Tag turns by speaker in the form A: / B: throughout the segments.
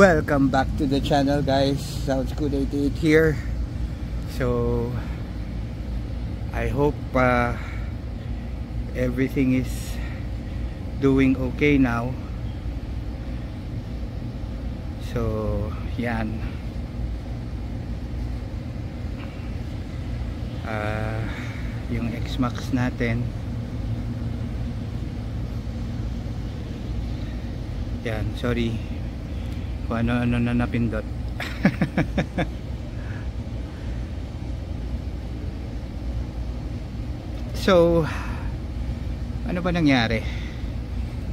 A: Welcome back to the channel, guys. Sounds Good 88 here. So I hope everything is doing okay now. So yan, yung X-Max natin, yan, sorry kung ano na napindot. So ano ba nangyari?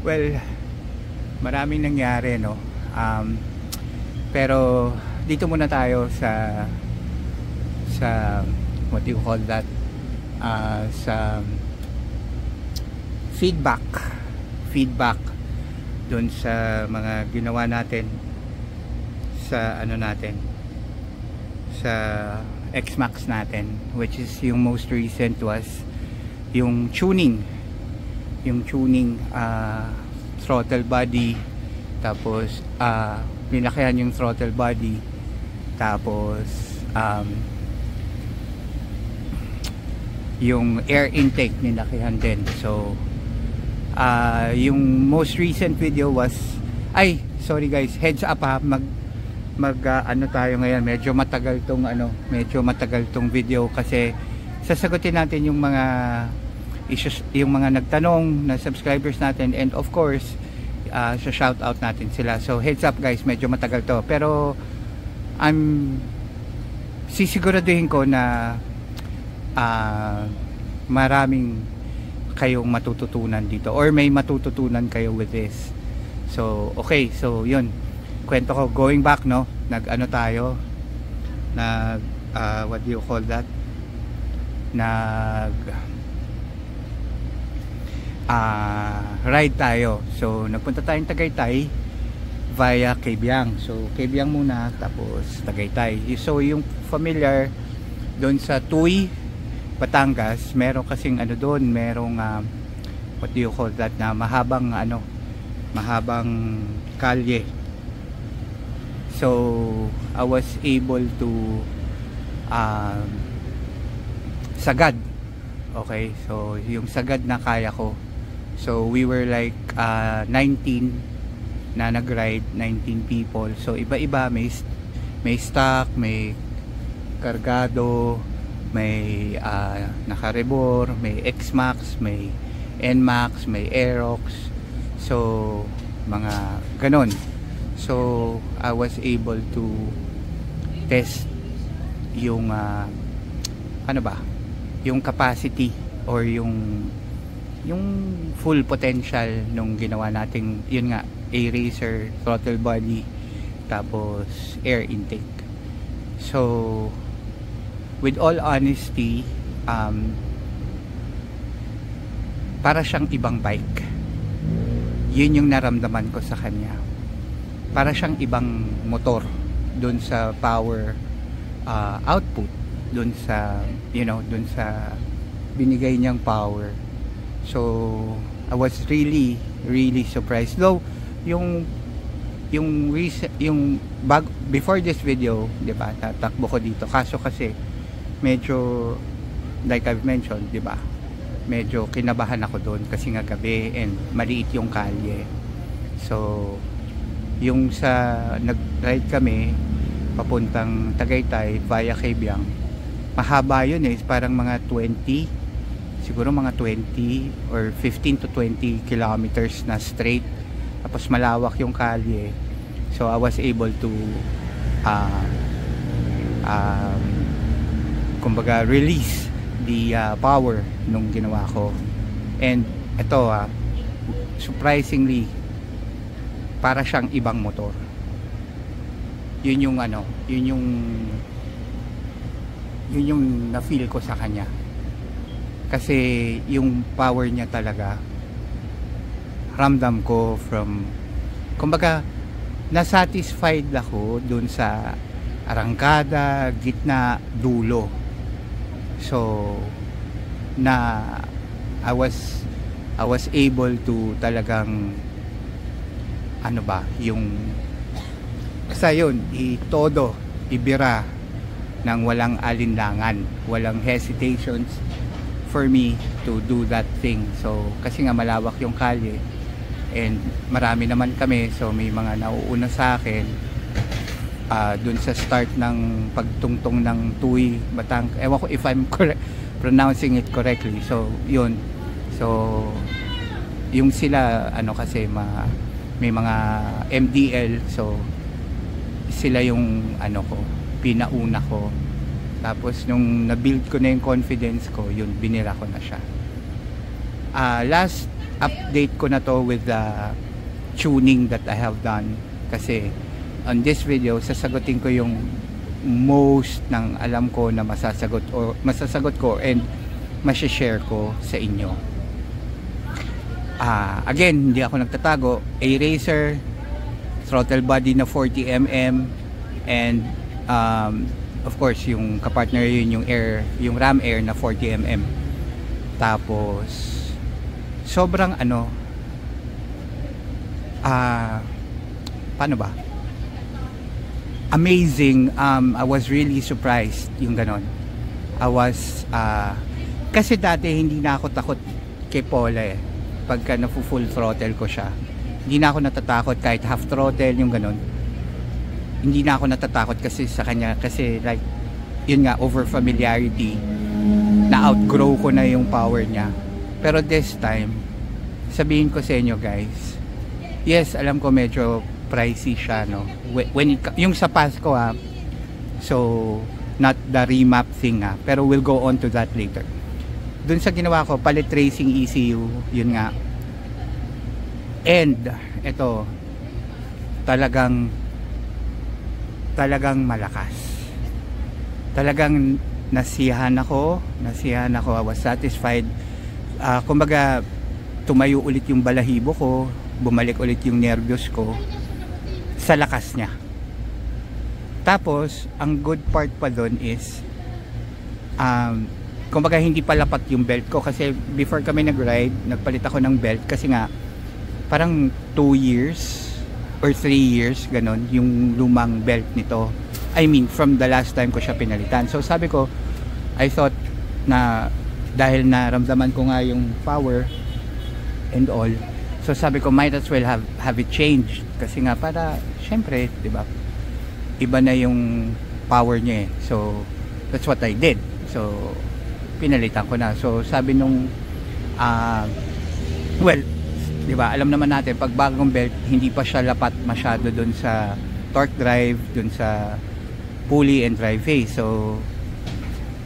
A: Well, maraming nangyari, no? Pero dito muna tayo sa what do you call that, sa feedback doon sa mga ginawa natin sa sa X-Max natin, which is yung most recent was yung tuning throttle body, tapos nilakayan yung throttle body, tapos yung air intake nilakayan din. So yung most recent video was, sorry guys, heads up ha, ano tayo ngayon, medyo matagal tong video kasi sasagutin natin yung mga issues, yung mga nagtanong na subscribers natin, and of course sa shout out natin sila. So heads up guys, medyo matagal to, pero sisiguraduhin ko na maraming kayong matututunan dito, or may matututunan kayo with this. So okay, so yun, kwento ko, going back, no, what do you call that, ride tayo. So nagpunta tayong Tagaytay via Cabiang. So Cabiang muna, tapos Tagaytay. So yung familiar doon sa Tuy, Batangas, meron kasing doon, merong what do you call that, na mahabang kalye. So I was able to sagad. Okay, so yung sagad na kaya ko. So we were like 19 na nag-ride, 19 people. So iba-iba, may stock, may kargado, may naka-rebor, may X-Max, may N-Max, may Aerox. So mga ganon. So I was able to test yung yung capacity, or yung full potential nung ginawa nating, yun nga, A-Racer, throttle body, tapos air intake. So with all honesty, para siyang ibang bike. Yun yung naramdaman ko sa kanya. Para siyang ibang motor dun sa power output, dun sa binigay niyang power. So I was really surprised. Though before this video, 'di ba, tatakbo ko dito, kaso kasi medyo, like I've mentioned, 'di ba, medyo kinabahan ako doon kasi nga gabi and maliit yung kalye. So yung sa nag-ride kami papuntang Tagaytay via Cabiang, mahaba yun parang mga 20 or 15 to 20 kilometers na straight, tapos malawak yung kalye. So I was able to kumbaga release the power nung ginawa ko. And ito surprisingly, para siyang ibang motor. Yun yung na-feel ko sa kanya. Kasi yung power niya talaga, ramdam ko kumbaga, na-satisfied ako dun sa arangkada, gitna, dulo. So I was able to talagang yung Basta yun, todo, ibira ng walang alinlangan, walang hesitations for me to do that thing. So kasi nga malawak yung kalye and marami naman kami, so may mga nauuna sa akin dun sa start ng pagtungtong ng Tuy Batang, ewan ko if I'm pronouncing it correctly. So yun, so yung sila ano kasi may mga MDL, so sila yung ano ko, pinauna ko. Tapos nung na-build ko na yung confidence ko, yun, binira ko na siya. Last update ko na to with the tuning that I have done. Kasi on this video, sasagutin ko yung most ng alam ko na masasagot ko and masishare ko sa inyo. Again, hindi ako nagtatago. A-Racer, throttle body na 40mm, and of course yung kapartner yun yung Ram Air na 40mm. Tapos sobrang ano, paano ba, amazing. I was really surprised yung ganon. I was kasi dati hindi na ako takot kay Paula pagka full throttle ko siya. Hindi na ako natatakot kahit half throttle yung ganon. Hindi na ako natatakot kasi sa kanya, kasi like yun nga, over familiarity, na outgrow ko na yung power niya. Pero this time, sabihin ko sa inyo guys, yes, alam ko medyo pricey siya, no, when yung sa Pasko so not the remap thing pero we'll go on to that later. Dun sa ginawa ko, palit racing ECU, yun nga, and ito talagang malakas. Talagang nasiyahan ako. I was satisfied. Kumbaga, tumayo ulit yung balahibo ko, bumalik ulit yung nervyos ko sa lakas niya. Tapos, ang good part pa doon is kumbaga hindi pa lapat yung belt ko, kasi before kami nag-ride, nagpalit ako ng belt kasi nga parang 2 years or 3 years ganon yung lumang belt nito. I mean, from the last time ko siya pinalitan. So sabi ko, I thought na dahil naramdaman ko nga yung power and all, so sabi ko might as well have it changed, kasi nga para syempre, di ba, iba na yung power niya So that's what I did. So pinalitan ko na. So sabi nung well, di ba, alam naman natin pag bagong belt, hindi pa siya lapat masyado dun sa torque drive, dun sa pulley and drive phase. So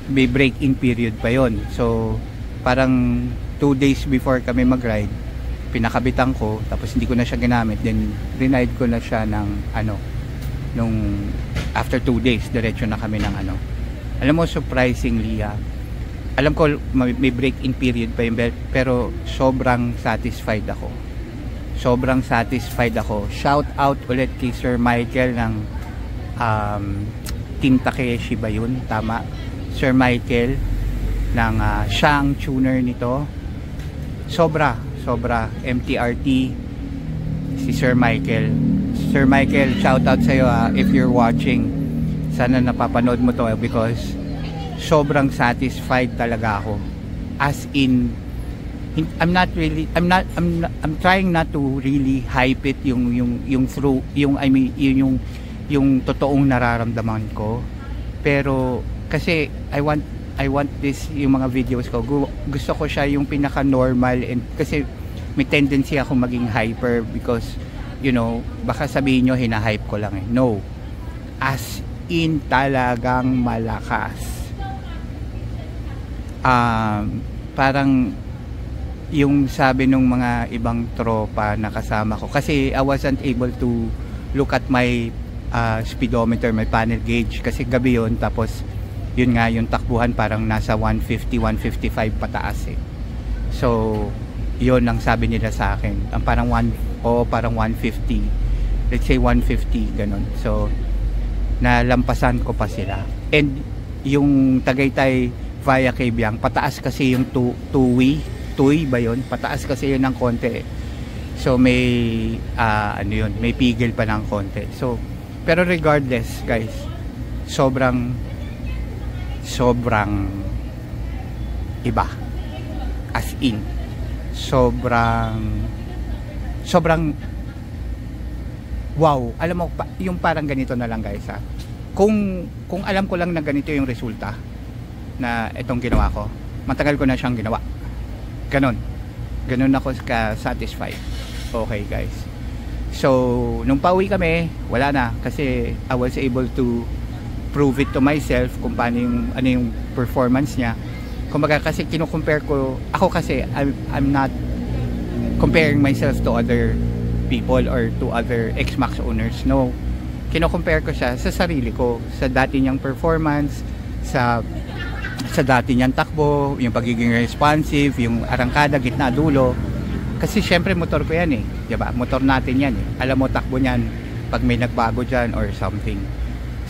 A: may break-in period pa yon. So parang 2 days before kami mag-ride, pinakabitan ko, tapos hindi ko na siya ginamit, then rinide ko na siya ng nung after 2 days diretso na kami ng alam mo, surprisingly alam ko may break-in period pa yung belt, pero sobrang satisfied ako. Shout out ulit kay Sir Michael ng Team Takeshi ba yun? Tama, Sir Michael ng siya ang tuner nito. Sobra MTRT si Sir Michael. Sir Michael, shout out sa'yo if you're watching. Sana napapanood mo to, because sobrang satisfied talaga ako. As in, I'm trying not to really hype it yung totoong nararamdaman ko. Pero kasi I want this, yung mga videos ko, gusto ko siya yung pinaka normal, and kasi may tendency ako maging hyper, because baka sabihin nyo hina-hype ko lang no, as in talagang malakas. Parang yung sabi nung mga ibang tropa na kasama ko, kasi I wasn't able to look at my speedometer, my panel gauge, kasi gabi yun, tapos yun nga, yung takbuhan parang nasa 150, 155 pataas So yun ang sabi nila sa akin, ang parang parang 150, let's say 150 ganun. So nalampasan ko pa sila. And yung Tagaytay via Cabiang, pataas kasi yung Tuy ba yun? Pataas kasi yun ng konti. So may may pigil pa ng konti. So Pero regardless guys, sobrang iba, as in sobrang wow. Alam mo yung parang ganito na lang guys ha, kung alam ko lang na ganito yung resulta na itong ginawa ko, matagal ko na siyang ginawa. Ganon ako ka satisfied. Okay guys, so nung pauwi kami, wala na, kasi I was able to prove it to myself kung paano ano yung performance niya. Kumbaga kasi kino-compare ko, ako kasi I'm not comparing myself to other people or to other X-Max owners. No, kino-compare ko siya sa sarili ko, sa dati niyang performance, sa dati niyang takbo, yung pagiging responsive, yung arangkada, gitna, dulo. Kasi syempre motor ko yan eh, diba? Motor natin yan eh. Alam mo takbo niyan pag may nagbago dyan or something.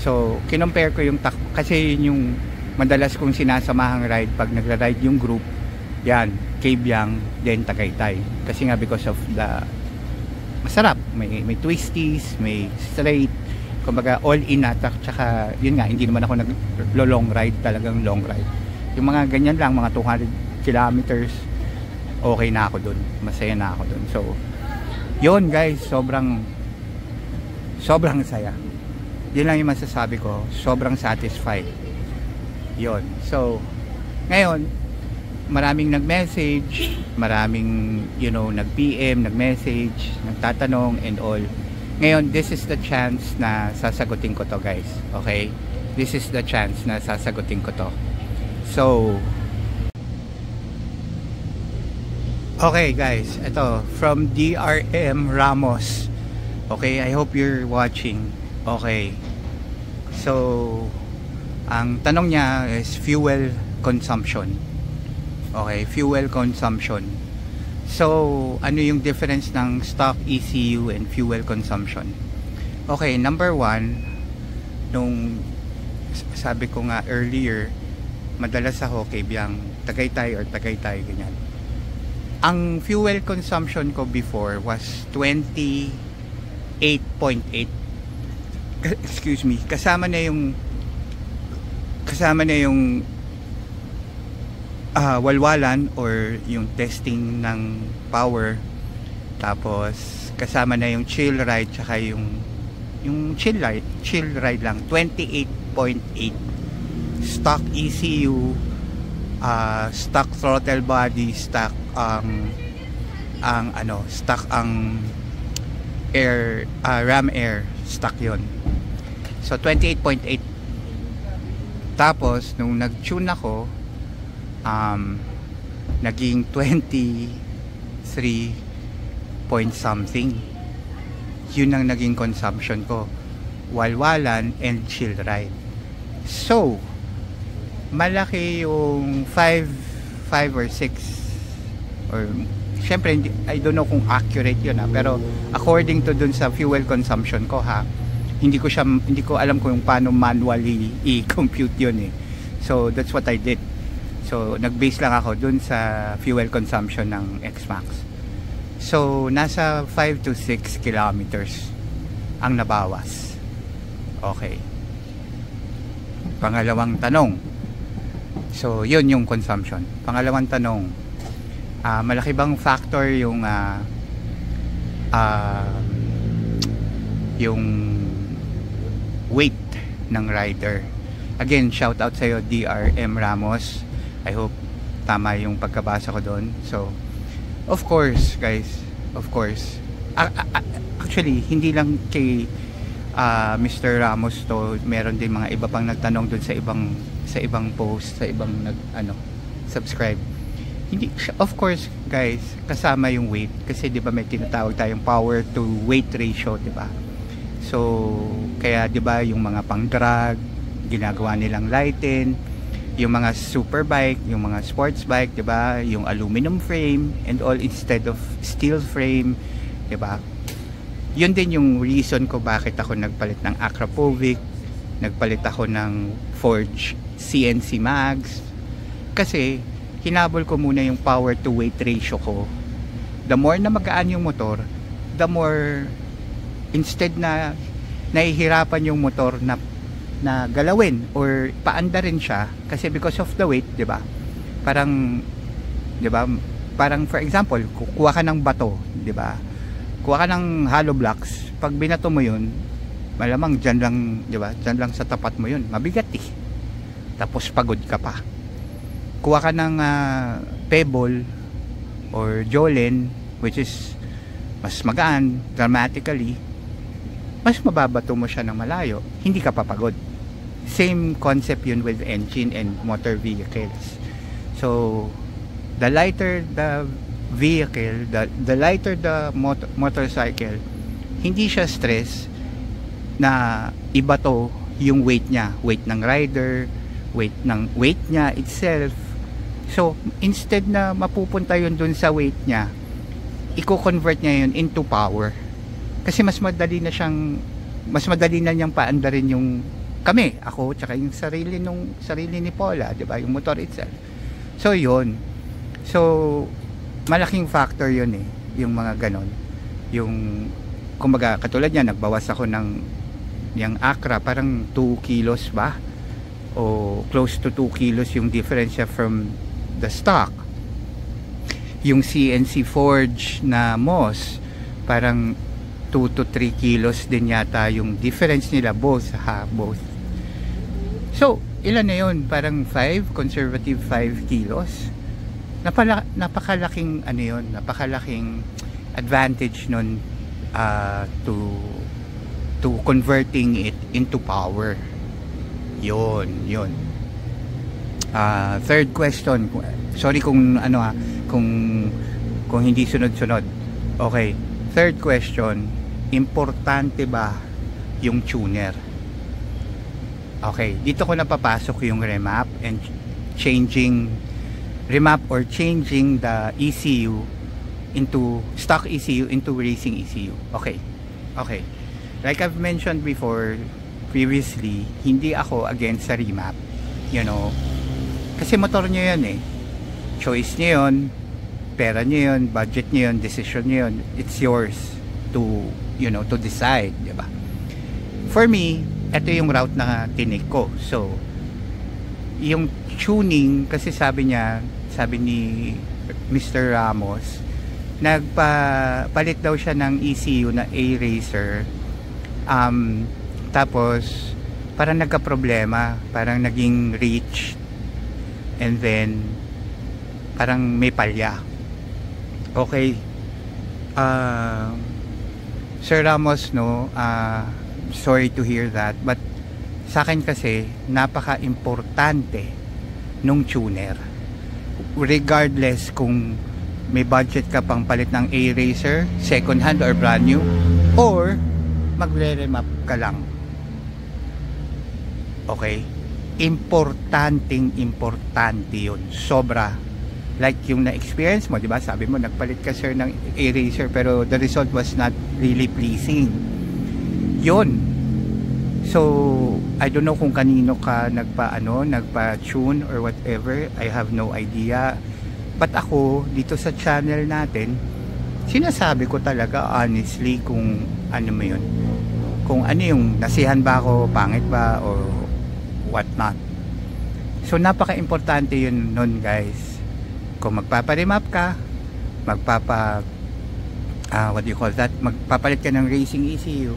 A: So kinompare ko yung takbo, kasi yung madalas kong sinasamahang ride pag nagra-ride yung group, yan, Kabyang, then Tagaytay. Kasi nga because of the masarap, may twisties, may straight, kumbaga all in attack. Tsaka yun nga, hindi naman ako nag-long ride, talagang long ride. Yung mga ganyan lang, mga 200 kilometers, okay na ako dun, masaya na ako dun. So yun guys, sobrang saya. Yun lang yung masasabi ko, sobrang satisfied. Yun. So ngayon, maraming nag-message, maraming nag-PM, nag-message, nagtatanong and all. Ngayon, this is the chance na sasagutin ko to guys. Okay? This is the chance na sasagutin ko to. So okay guys, ito from DRM Ramos. Okay, I hope you're watching. Okay, so ang tanong niya is fuel consumption. Okay, fuel consumption. So ano yung difference ng stock ECU and fuel consumption? Okay, number one, nung sabi ko nga earlier, madalas ako Kabyang, Tagaytay or Tagaytay, ganyan. Ang fuel consumption ko before was 28.8. Excuse me, kasama na yung walwalan or yung testing ng power, tapos kasama na yung chill ride, tsaka yung chill ride lang, 28.8. stock ECU, stock throttle body, stock stock air, ram air, stock yon. So 28.8. Tapos nung nag-tune ako, naging 23 point something. Yun ang naging consumption ko, walwalan and chill ride. So malaki yung 5 or 6, or syempre I don't know kung accurate yun pero according to dun sa fuel consumption ko hindi ko alam kung paano manually i-compute yun eh. So that's what I did. So nag-base lang ako dun sa fuel consumption ng X-Max. So nasa 5 to 6 kilometers ang nabawas. Okay. Pangalawang tanong. So yun yung consumption. Pangalawang tanong, malaki bang factor yung weight ng rider? Again, shout out sa iyo DRM Ramos. I hope tama yung pagkabasa ko doon. So of course guys, of course, actually hindi lang kay Mr. Ramos to, meron din mga iba pang nagtanong doon sa ibang post, sa ibang subscribe. Hindi, of course guys, kasama yung weight, kasi 'di ba may tinatawag tayong power to weight ratio, 'di ba? So kaya 'di ba yung mga pang-drag ginagawa nilang lighten, yung mga superbike, yung mga sports bike, 'di ba, yung aluminum frame and all instead of steel frame, 'di ba? Yun din yung reason ko bakit ako nagpalit ng Akrapovic, nagpalit ako ng Forge CNC mags, kasi hinabol ko muna yung power to weight ratio ko. The more na magaan yung motor, the more, instead na nahihirapan yung motor na galawin or paanda rin siya kasi because of the weight, 'di ba? Parang 'di ba? Parang for example, kukuha ka ng bato, 'di ba? Kuha ka ng hollow blocks, pag binato mo 'yun, malamang diyan lang, 'di ba? Diyan lang sa tapat mo 'yun. Mabigat eh. Tapos pagod ka pa. Kuha ka ng pebble or jolene, which is mas magaan dramatically, mas mababato mo siya ng malayo, hindi ka papagod. Same concept yun with engine and motor vehicles. So the lighter the vehicle, the lighter the motorcycle, hindi siya stress na ibato yung weight niya, weight ng rider, weight niya itself. So instead na mapupunta yun dun sa weight niya, i-convert niya yun into power. Kasi mas madali na niyang paandarin yung ako tsaka yung sarili ni Paula, 'di ba, yung motor itself. So yun, so malaking factor yun eh, yung mga ganon, yung kumbaga katulad niya, nagbawas ako ng yung Acra, parang 2 kilos ba o close to 2 kilos yung difference from the stock. Yung CNC Forge na Moss, parang 2 to 3 kilos din yata yung difference nila, both. So ilan na yun? Parang 5, conservative 5 kilos. Napakalaking ano yun, napakalaking advantage nun to converting it into power. Yun. Third question, sorry kung kung hindi sunod-sunod. Okay, third question, importante ba yung tuner? Okay, dito ko napapasok yung remap and changing the ECU into stock ECU into racing ECU. Okay. Like I've mentioned previously, hindi ako against sa remap. You know, kasi motor nyo yan eh. Choice nyo yun, pera nyo yun, budget nyo yun, decision nyo yun. It's yours to decide, di ba? For me, ito yung route na tinik ko. So yung tuning, kasi sabi ni Mr. Ramos, nagpalit daw siya ng ECU na A-Racer, tapos parang nagka-problema, parang naging reach, and then parang may palya. Okay, Sir Ramos, no, sorry to hear that, but sa akin kasi napaka-importante nung tuner, regardless kung may budget ka pang palit ng A-Racer, second hand or brand new, or magre-remap ka lang. Okay, importante yun, sobra. Like yung na-experience mo, di ba? Sabi mo nagpalit ka, sir, ng A-Racer, pero the result was not really pleasing. Yun. So I don't know kung kanino ka nagpa-tune or whatever, I have no idea. But ako dito sa channel natin, sinasabi ko talaga honestly kung ano mo yun, kung ano yung nasihan ba ako, pangit ba, or what not. So napaka-importante yun nun, guys. Kung magpapa-remap ka, magpapalit ka ng racing ECU,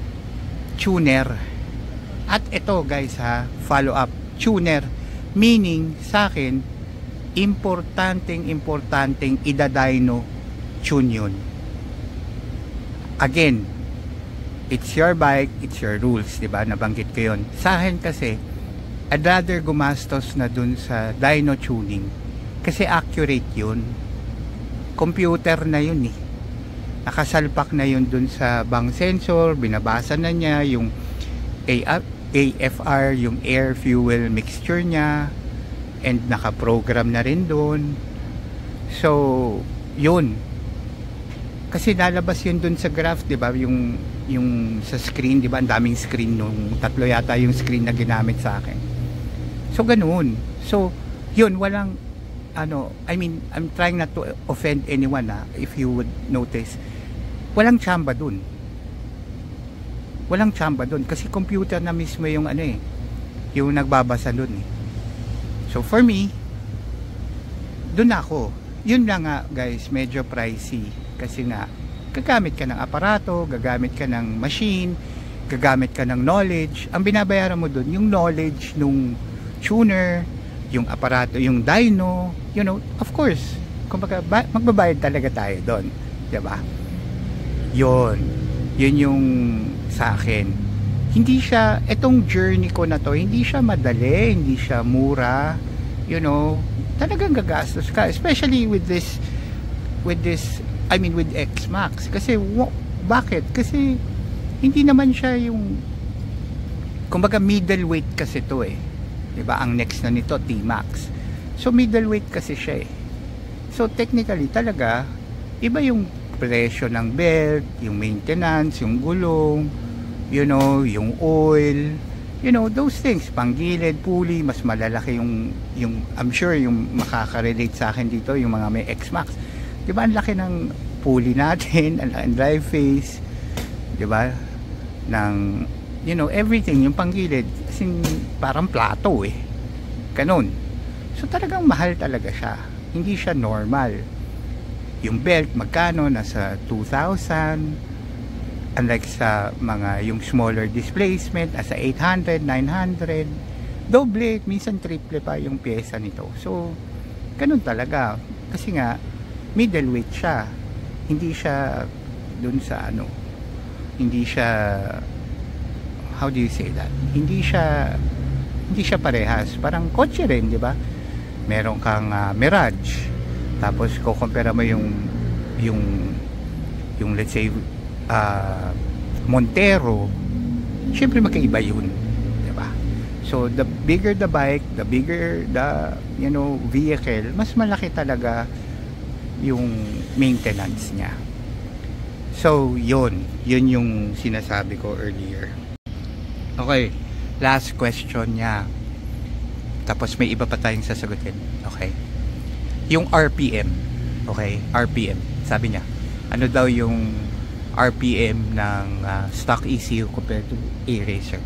A: tuner. At ito, guys, follow up, tuner, meaning sa akin, importanteng idadino tune yun. Again, it's your bike, it's your rules, diba? Nabanggit ko yun. Sa akin kasi, I'd rather gumastos na dun sa dyno tuning kasi accurate yun. Computer na yun eh. Nakasalpak na yun dun sa bang sensor, binabasa na niya yung AFR, yung air fuel mixture niya, and nakaprogram na rin dun. So yun, kasi lalabas yun dun sa graph, diba? Yung sa screen, diba? Ang daming screen nung tatlo yata yung screen na ginamit sa akin. So ganoon. So yun, walang I'm trying not to offend anyone, if you would notice, walang chamba dun. walang tsamba doon kasi computer na mismo yung ano eh, yung nagbabasa doon eh. So for me, doon ako. Yun lang nga guys, medyo pricey kasi nga gagamit ka ng aparato, gagamit ka ng machine, gagamit ka ng knowledge. Ang binabayaran mo doon yung knowledge nung tuner, yung aparato, yung dyno, you know, of course, kumbaga magbabayad talaga tayo doon, 'di ba? Yun yung sa akin. Hindi siya, etong journey ko na to, hindi siya madali, hindi siya mura, you know, talagang gagastos ka, especially with this, I mean with X-Max, kasi bakit? Kasi hindi naman siya yung, kumbaga middleweight kasi to eh, 'di ba? Ang next na nito T-Max, so middleweight kasi siya eh. So technically talaga iba yung presyo ng belt, yung maintenance, yung gulong, you know, yung oil, you know, those things, panggilid, pulley, mas malalaki yung I'm sure yung makaka-relate sa akin dito, yung mga may X-Max, 'di ba? Ang laki ng pulley natin, ang laki ng drive face, 'di ba? Ng, you know, everything, yung panggilid, kasing parang plato eh. Ganun. So talagang mahal talaga siya. Hindi siya normal. Yung belt, magkano? Nasa 2,000. Unlike sa mga yung smaller displacement, nasa 800, 900. Doble, minsan triple pa yung pyesa nito. So, ganun talaga. Kasi nga, middleweight siya. Hindi siya dun sa ano, hindi siya, how do you say that? Hindi siya parehas. Parang kotse rin, di ba? Meron kang Mirage, tapos kukumpara mo yung let's say Montero, syempre magkaiba yun, di ba? So the bigger the bike, the bigger the, you know, vehicle, mas malaki talaga yung maintenance niya. So yun yung sinasabi ko earlier. Okay, last question niya, tapos may iba pa tayong sasagutin. Okay, yung RPM. Okay, RPM, sabi niya, ano daw yung RPM ng stock ECU compared to A-Racer.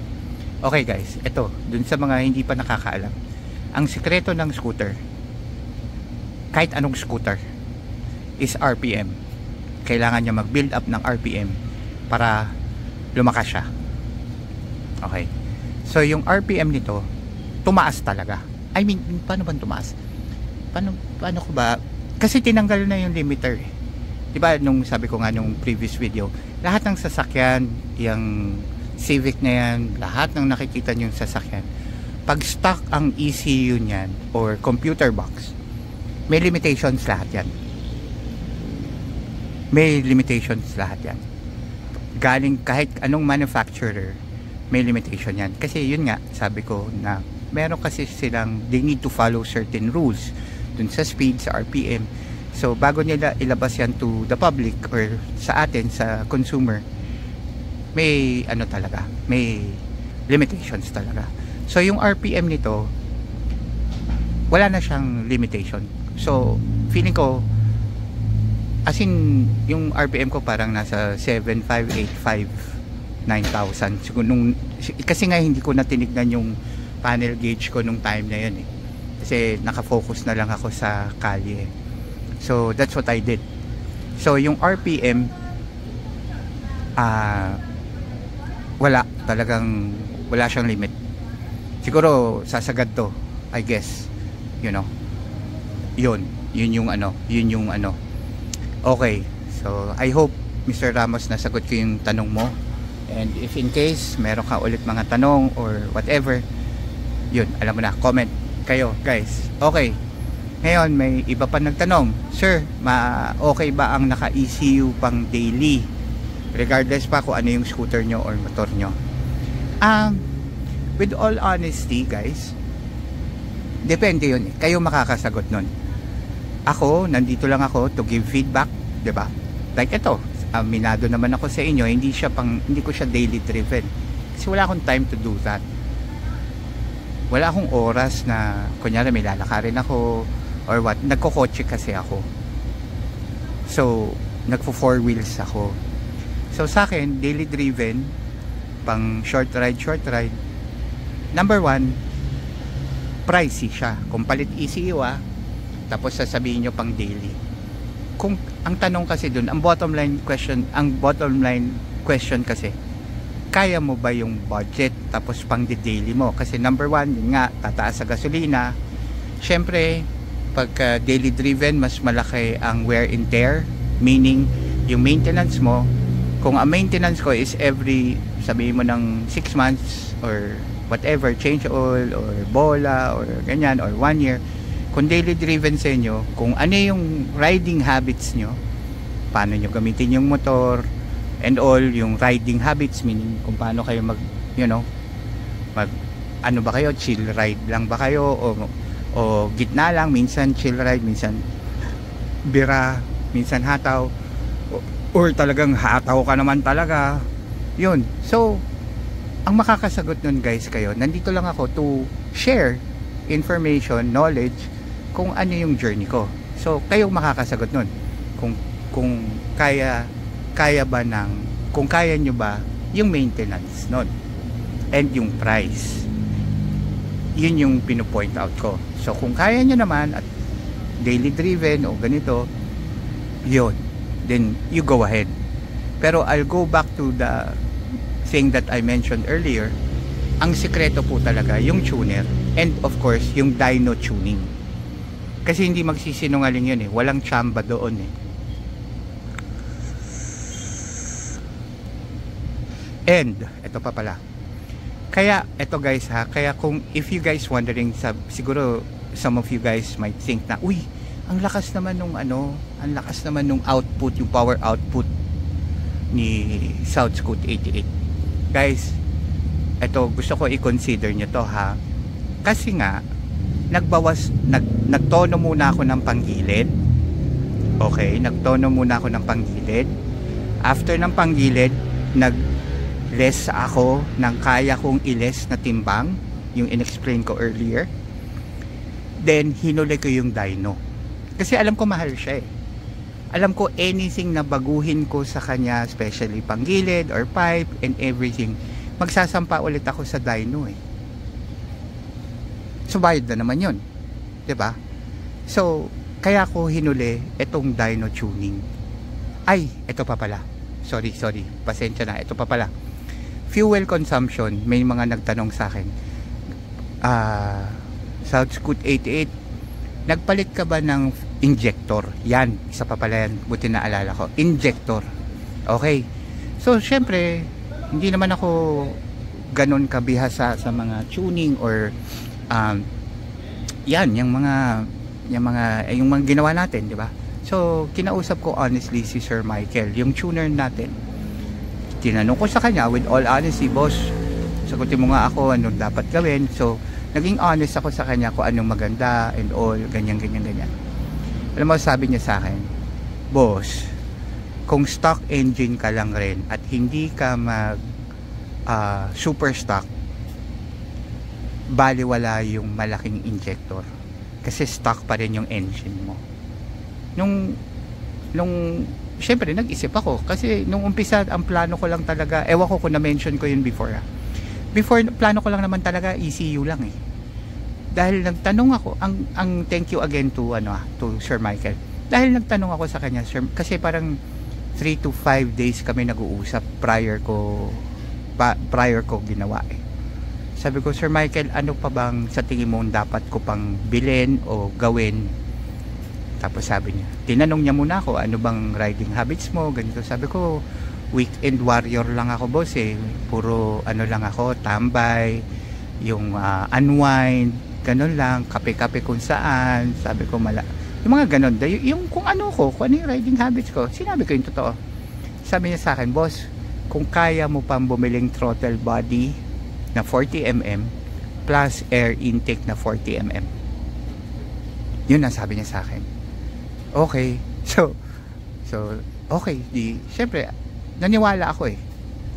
A: Okay guys, ito, dun sa mga hindi pa nakakaalam, ang sikreto ng scooter, kahit anong scooter, is RPM. Kailangan niya mag-build up ng RPM para lumakas siya. Okay, so yung RPM nito tumaas talaga. I mean, paano ba tumaas? Paano ko ba? Kasi tinanggal na yung limiter eh. 'Di ba nung sabi ko nga nung previous video, lahat ng sasakyan, yung Civic na yan, lahat ng nakikita niyo yung sasakyan, pag stock ang ECU niyan or computer box, may limitations lahat yan. May limitations lahat yan. Galing kahit anong manufacturer, may limitation yan. Kasi yun nga, sabi ko na meron kasi silang, they need to follow certain rules dun sa speed, sa RPM. So bago nila ilabas yan to the public or sa atin, sa consumer, may ano talaga, may limitations talaga. So yung RPM nito, wala na siyang limitation. So feeling ko, as in yung RPM ko parang nasa 7,585, 9,000 siguro nung, kasi nga hindi ko na tinignan yung panel gauge ko nung time na yun eh. Kasi nakafocus na lang ako sa kalye. So that's what I did. So yung RPM, wala talagang, wala siyang limit. Siguro sasagad to, I guess, you know. Yun yung ano. Okay, so I hope Mr. Ramos nasagot ko yung tanong mo. And if in case meron ka ulit mga tanong or whatever, yun, alam mo na, comment kayo guys. Okay, ngayon may iba pa nagtanong, sir, okay ba ang naka ECU pang daily regardless pa kung ano yung scooter nyo or motor nyo? With all honesty guys, depende yun eh. Kayo makakasagot nun. Ako, nandito lang ako to give feedback, 'di ba? Like ito, aminado naman ako sa inyo, hindi ko siya daily driven. Kasi wala akong time to do that. Wala akong oras na kunyari may lalakarin ako or what. Nagkokotse kasi ako. So, nagfo 4 wheels ako. So sa akin, daily driven, pang short ride, number one, pricey siya. Kung palit ECU tapos sasabihin nyo pang daily. Kung ang tanong kasi dun, ang bottom line question kasi, kaya mo ba yung budget tapos pang daily mo? Kasi number one, yun nga, tataas sa gasolina. Syempre, pagka daily driven, mas malaki ang wear and tear, meaning yung maintenance mo. Kung ang maintenance ko is every, sabihin mo ng 6 months or whatever, change oil or bola or ganyan or 1 year, kung daily driven sa inyo, kung ano yung riding habits nyo, paano nyo gamitin yung motor and all, yung riding habits, meaning kung paano kayo mag ano ba kayo, chill ride lang ba kayo o gitna lang, minsan chill ride, minsan bira, minsan hataw, or talagang hataw ka naman talaga. Yun. So ang makakasagot nun guys, kayo, nandito lang ako to share information, knowledge, kung ano yung journey ko. So kayo makakasagot nun kung kaya ba kung kaya nyo ba yung maintenance nun and yung price. Yun yung pinupoint out ko. So kung kaya nyo naman at daily driven o ganito, yun, then you go ahead. Pero I'll go back to the thing that I mentioned earlier. Ang sikreto po talaga yung tuner, and of course yung dyno tuning. Kasi hindi magsisinungaling yun walang tsamba doon And ito pa pala, kaya ito guys kaya kung if you guys wondering, siguro some of you guys might think na, uy, ang lakas naman nung output, yung power output ni Southscoot 88. Guys, ito gusto ko i-consider nyo to kasi nga nagtono muna ako ng panggilid. Okay, nagtono muna ako ng panggilid. After ng panggilid, nag-less ako ng kaya kong i-less na timbang, yung in-explain ko earlier. Then hinuli ko yung dyno kasi alam ko mahal siya Alam ko anything na baguhin ko sa kanya, especially panggilid or pipe and everything, magsasampa ulit ako sa dyno So bayad na naman yun, 'di ba? So kaya ko hinuli itong dyno tuning. Ay, ito pa pala. Sorry, pasensya na. Ito pa pala. Fuel consumption, may mga nagtanong sa akin. Southscoot 88, nagpalit ka ba ng injector? Yan, isa pa pala yan, buti na alala ko, injector. Okay, so syempre hindi naman ako ganon kabihasa sa mga tuning or yan, yung mga ginawa natin, di ba? So kinausap ko honestly si Sir Michael, yung tuner natin. Tinanong ko sa kanya with all honesty, boss, sagutin mo nga ako anong dapat gawin. So naging honest ako sa kanya kung anong maganda and all, ganyan. Alam mo, sabi niya sa akin, boss, kung stock engine ka lang rin at hindi ka super stock, baliwala yung malaking injector kasi stock pa rin yung engine mo. Nung syempre nag-isip ako kasi nung umpisa ang plano ko lang talaga, ewan ko kung na-mention ko yun before plano ko lang naman talaga ECU lang dahil nagtanong ako, ang thank you again to Sir Michael, dahil nagtanong ako sa kanya, sir, kasi parang 3 to 5 days kami nag-uusap prior ko ginawa Sabi ko, Sir Michael, ano pa bang sa tingin mo dapat ko pang bilhin o gawin? Tapos sabi niya, tinanong niya muna ako, ano bang riding habits mo, ganito. Sabi ko, weekend warrior lang ako, boss puro lang ako, tambay, yung unwind, ganun lang, kape-kape kung saan. Sabi ko, yung mga ganun, yung kung ano yung riding habits ko, sinabi ko yung totoo. Sabi niya sa akin, boss, kung kaya mo pang bumiling throttle body na 40mm plus air intake na 40mm, yun ang sabi niya sa akin. Okay, so okay, syempre naniwala ako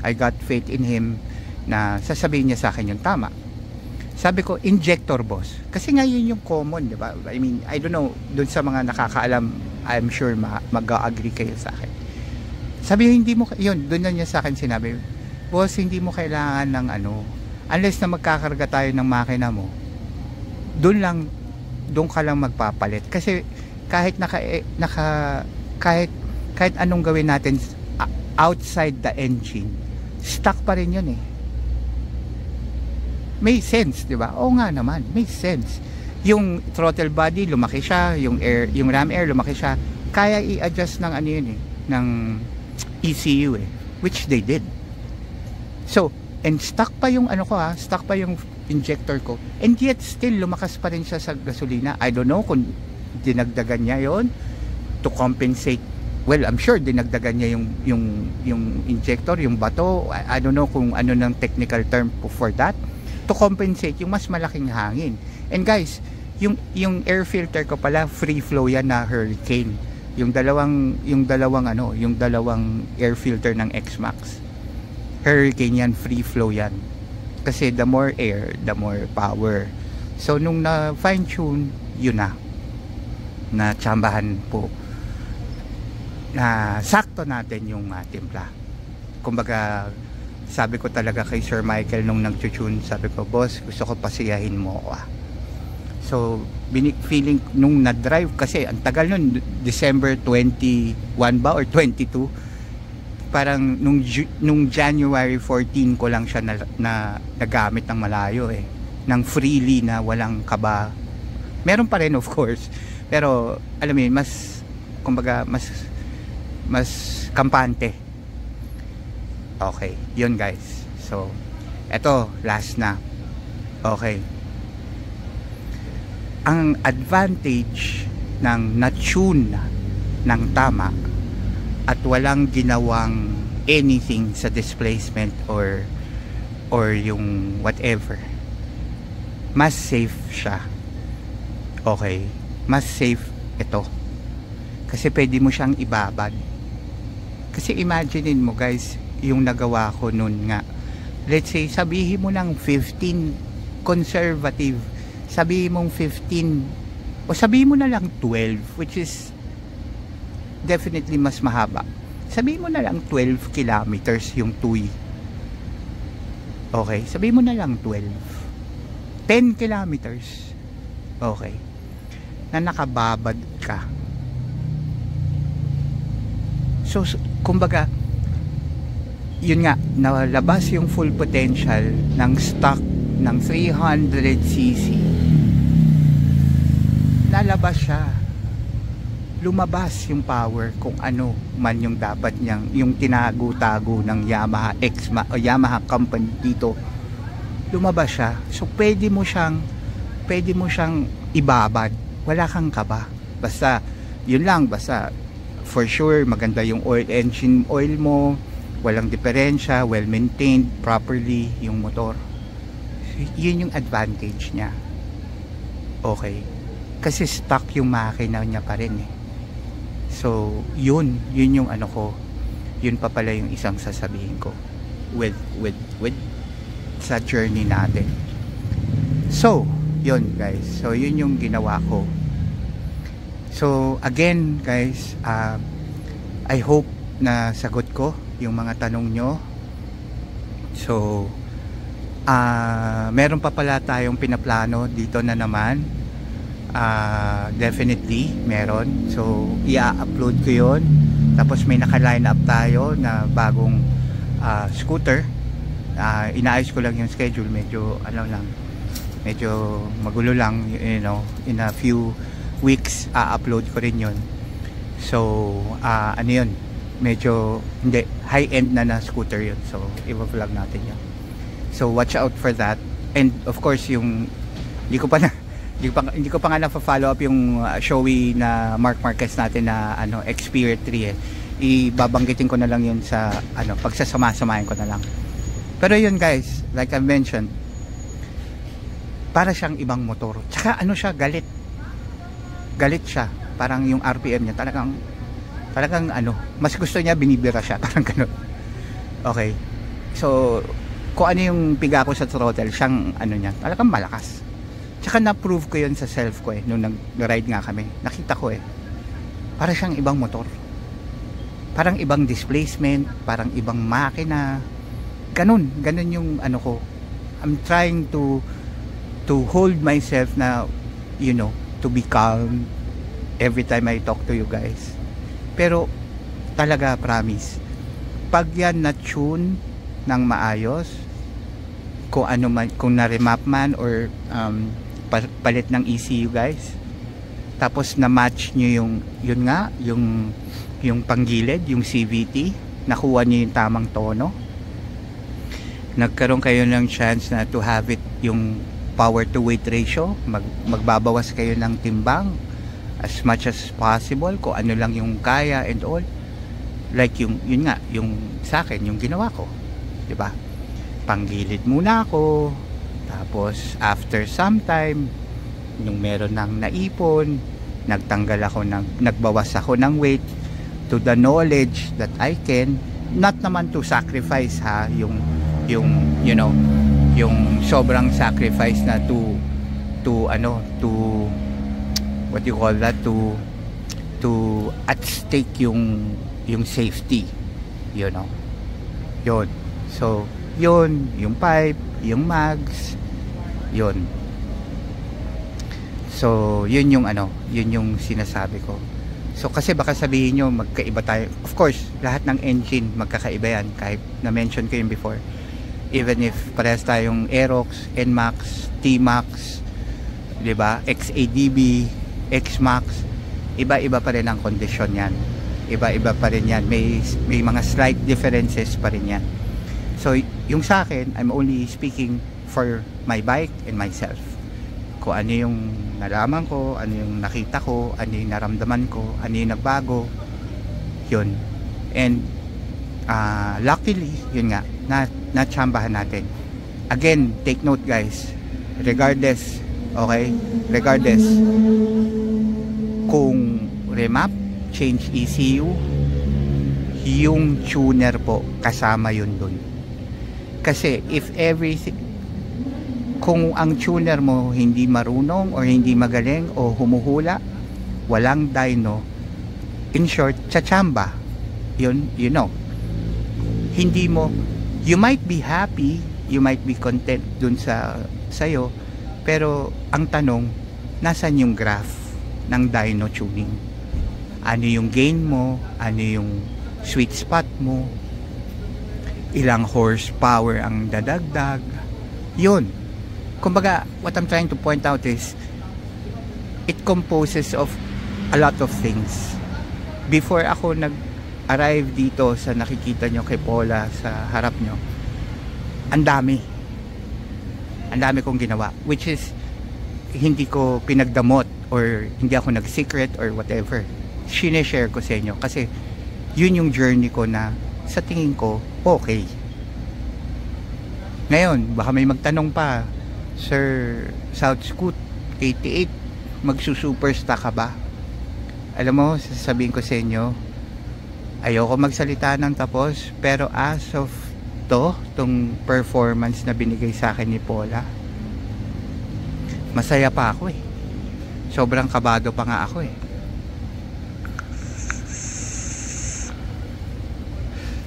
A: I got faith in him na sasabihin niya sa akin yung tama. Sabi ko, injector, boss, kasi nga yun yung common, di ba? I mean, I don't know, dun sa mga nakakaalam, I'm sure mag-agree kayo sa akin. Sabi niya, hindi mo, yun, dun na niya sa akin sinabi, boss, hindi mo kailangan ng ano, unless na magkakarga tayo ng makina mo, doon ka lang magpapalit. Kasi kahit kahit anong gawin natin outside the engine, stuck pa rin yun eh. May sense, di ba? Oo nga naman, may sense. Yung throttle body lumaki siya, yung ram air lumaki siya, kaya i-adjust ng ano yun eh, ng ECU eh, which they did. So, and stuck pa yung ano ko stuck pa yung injector ko, and yet still lumakas pa rin siya sa gasolina. I don't know kung dinagdagan niya yon to compensate. Well, I'm sure dinagdagan niya yung injector, yung bato. I don't know kung ano ng technical term for that, to compensate yung mas malaking hangin. And guys, yung air filter ko pala free flow yan na Hurricane. Yung dalawang air filter ng X-Max. Hurricane yan, free flow yan. Kasi the more air, the more power. So nung na fine tune, yun na tsambahan po na sakto natin yung timpla. Kumbaga, sabi ko talaga kay Sir Michael nung nag-tune, sabi ko, boss, gusto ko pasiyahin mo ako So feeling nung na-drive, kasi ang tagal nun, December 21 ba or 22, parang nung January 14 ko lang siya na nagamit ng malayo ng freely na walang kaba. Meron pa rin of course, pero alam mo yun, mas kumbaga mas kampante. Okay, yun guys. So eto, last na. Okay, ang advantage ng na-tune ng tama at walang ginawang anything sa displacement or yung whatever, mas safe siya. Okay, mas safe ito kasi pwede mo siyang ibabad. Kasi imaginein mo guys, yung nagawa ko nun nga, let's say sabihin mo ng 15 conservative, sabihin mong 15 o sabihin mo na lang 12, which is definitely mas mahaba. Sabihin mo na lang 12 kilometers yung TUI. Okay, sabihin mo na lang 12. 10 kilometers. Okay. Na nakababad ka. So, kumbaga, yun nga, nalabas yung full potential ng stock ng 300cc. Nalabas siya. Lumabas yung power kung ano man yung dapat niyang, yung tinago-tago ng Yamaha Yamaha company dito. Lumabas siya. So pwede mo siyang ibabad. Wala kang kaba. Basta yun lang, basta for sure maganda yung engine oil mo, walang diferensya, well maintained properly yung motor. Yun yung advantage niya. Okay, kasi stock yung makina niya pa rin So yun yung ano ko, yun pa pala yung isang sasabihin ko with sa journey natin. So yun guys, so yun yung ginawa ko. So again guys, I hope na sagot ko yung mga tanong nyo. So meron pa pala tayong pinaplano dito na naman. Definitely meron. So i-upload ko yun. Tapos may naka-line up tayo na bagong scooter. Inaayos ko lang yung schedule. Medyo magulo lang, you know. In a few weeks upload ko rin yun. So ano yun, medyo hindi high end na scooter yun. So i-vlog natin yun. So watch out for that. And of course yung hindi ko pa nga na-follow up yung showy na Marc Marquez natin na Xperia 3 ibabanggitin ko na lang yun sa pagsasama-samahin ko na lang. Pero yun guys, like I mentioned, para siyang ibang motor. Tsaka siya, galit siya. Parang yung RPM niya talagang mas gusto niya binibira siya, parang gano'n. Okay, so kung ano yung piga ko sa throttle, siyang niya, talagang malakas. Tsaka na-prove ko yun sa self ko nung nag-ride nga kami. Nakita ko para siyang ibang motor. Parang ibang displacement, parang ibang makina. ganun yung ano ko. I'm trying to hold myself na, you know, to be calm every time I talk to you guys. Pero talaga, promise, pag yan na-tune ng maayos, kung ano man, kung na-remap man or palit ng ECU guys, tapos na-match nyo yun nga, yung panggilid, yung CVT, nakuha nyo yung tamang tono, nagkaroon kayo ng chance na to have it yung power to weight ratio, magbabawas kayo ng timbang as much as possible, kung ano lang yung kaya and all, like yun nga, yung sa akin, yung ginawa ko, di ba? Panggilid muna ako, tapos after some time, yung meron ng naipon, nagbawas ako ng weight to the knowledge that I can, not naman to sacrifice ha, yung you know, yung sobrang sacrifice na to what you call that, to at stake yung safety, you know, yun. So yun, yung pipe, yung mags, yun. So yun yung yun yung sinasabi ko. So kasi baka sabihin nyo magkaiba tayo. Of course, lahat ng engine magkakaiba yan, kahit na-mention ko yun before. Even if parehas tayong Aerox, NMAX, TMAX, diba, XADB, XMAX, iba-iba pa rin ang kondisyon yan. Iba-iba pa rin yan. May mga slight differences pa rin yan. So yung sa akin, I'm only speaking for my bike and myself. Kung ano yung nalaman ko, ano yung nakita ko, ano yung naramdaman ko, ano yung nagbago, yun. And luckily, yun nga, natsambahan natin. Again, take note guys, regardless, okay, regardless kung remap, change ECU, yung tuner po kasama yun dun. Kasi if everything, kung ang tuner mo hindi marunong or hindi magaling o humuhula, walang dyno, in short, tsatsamba, yun, you know, hindi mo, you might be happy, you might be content dun sa'yo, pero ang tanong, nasan yung graph ng dyno tuning? Ano yung gain mo? Ano yung sweet spot mo? Ilang horsepower ang dadagdag? Yun. Kumbaga, what I'm trying to point out is, it composes of a lot of things. Before ako nag-arrive dito sa nakikita nyo kay Paula sa harap nyo, ang dami kong ginawa, which is hindi ko pinagdamot or hindi ako nag-secret or whatever. Sineshare ko sa inyo kasi yun yung journey ko na sa tingin ko okay. Ngayon baka may magtanong pa, Sir South Scoot 88, magsusuperstock ka ba? Alam mo, sasabihin ko sa inyo, ayoko magsalita ng tapos, pero as of tong performance na binigay sa akin ni Paula, masaya pa ako eh. Sobrang kabado pa nga ako eh.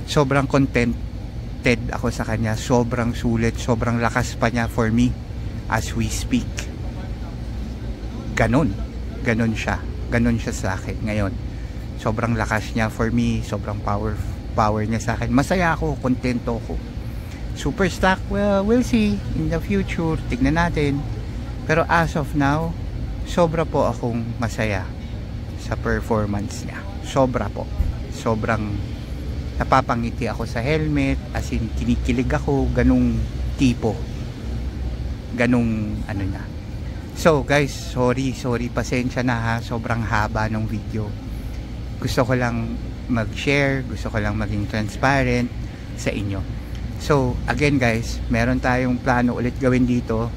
A: Sobrang contented ako sa kanya, sobrang sulit, sobrang lakas pa niya for me as we speak. Ganon siya sa akin ngayon. Sobrang lakas niya for me, sobrang power niya sa akin. Masaya ako, kontento ako. Superstock, well, we'll see in the future, tignan natin. Pero as of now, sobra po akong masaya sa performance niya. Sobra po. Sobrang napapangiti ako sa helmet, as in kinikilig ako, ganung tipo. Ganung ano niya. So guys, sorry, pasensya na ha, sobrang haba ng video. Gusto ko lang mag-share, gusto ko lang maging transparent sa inyo. So again guys, meron tayong plano ulit gawin dito.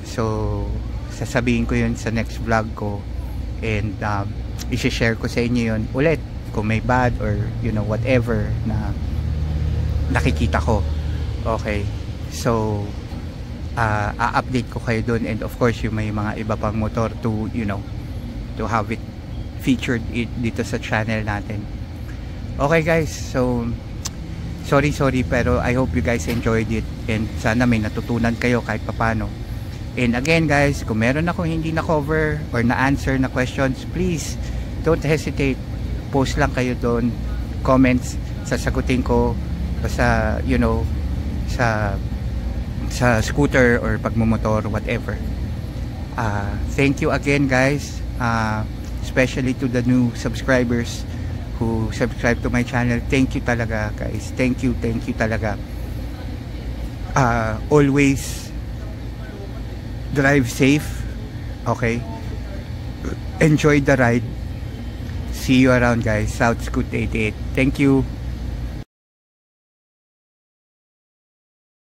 A: So sasabihin ko yun sa next vlog ko, and i-share ko sa inyo yun ulit kung may bad or you know whatever na nakikita ko. Okay, so a-update ko kayo dun, and of course yung may mga iba pang motor to you know to have it featured dito sa channel natin. Okay guys, so sorry pero I hope you guys enjoyed it, and sana may natutunan kayo kahit papano. And again guys, kung meron akong hindi na cover or na answer na questions, please don't hesitate, post lang kayo doon, comments, sasagutin ko basta sa scooter or pagmumotor, whatever. Thank you again guys, especially to the new subscribers who subscribe to my channel. Thank you talaga guys, thank you talaga. Always drive safe, okay? Enjoy the ride. See you around guys. South Scoot 88. Thank you.